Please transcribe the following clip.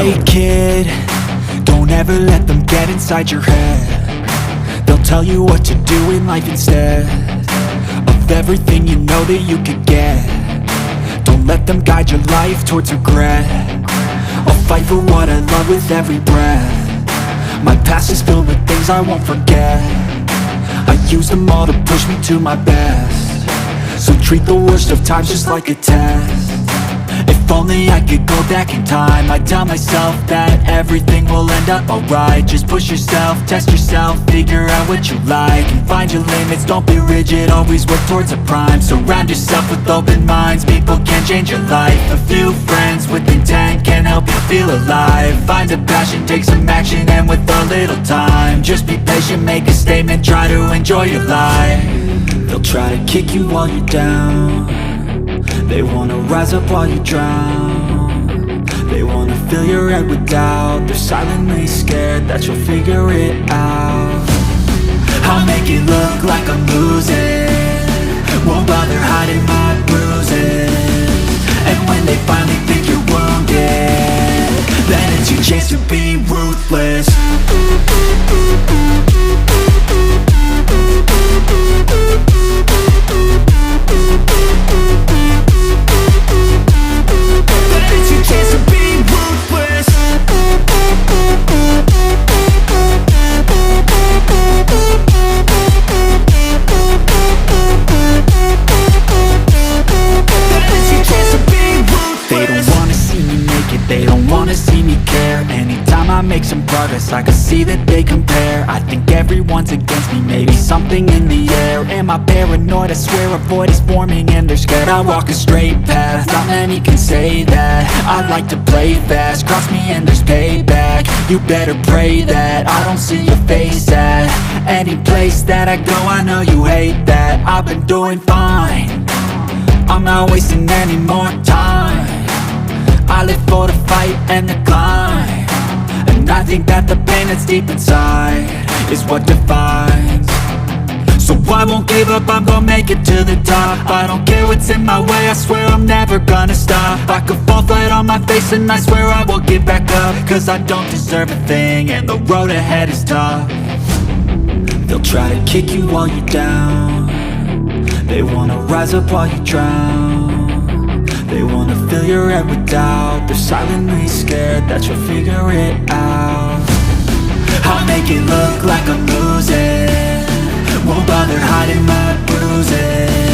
Hey kid, don't ever let them get inside your head. They'll tell you what to do in life instead of everything you know that you could get. Don't let them guide your life towards regret. I'll fight for what I love with every breath. My past is filled with things I won't forget. I use them all to push me to my best. So treat the worst of times just like a test. If only I could go back in time, I'd tell myself that everything will end up alright. Just push yourself, test yourself, figure out what you like, and find your limits, don't be rigid, always work towards a prime. Surround yourself with open minds, people can change your life. A few friends with intent can help you feel alive. Find a passion, take some action, and with a little time, just be patient, make a statement, try to enjoy your life. They'll try to kick you while you're down. They wanna rise up while you drown. They wanna fill your head with doubt. They're silently scared that you'll figure it out. I'll make it look like I'm losing, won't bother hiding my bruises. And when they finally think you're wounded, then it's your chance to be ruthless. They don't wanna see me care. Anytime I make some progress, I can see that they compare. I think everyone's against me, maybe something in the air. Am I paranoid? I swear a void is forming and they're scared. I walk a straight path, not many can say that. I like to play fast, cross me and there's payback. You better pray that I don't see your face at any place that I go. I know you hate that. I've been doing fine, I'm not wasting any more time. I live for the fight and the climb, and I think that the pain that's deep inside is what defines. So I won't give up, I'm gonna make it to the top. I don't care what's in my way, I swear I'm never gonna stop. I could fall flat on my face and I swear I will get back up, cause I don't deserve a thing and the road ahead is tough. They'll try to kick you while you're down. They wanna rise up while you drown. They wanna fill your head with doubt. They're silently scared that you'll figure it out. I'll make it look like I'm losing, won't bother hiding my bruises.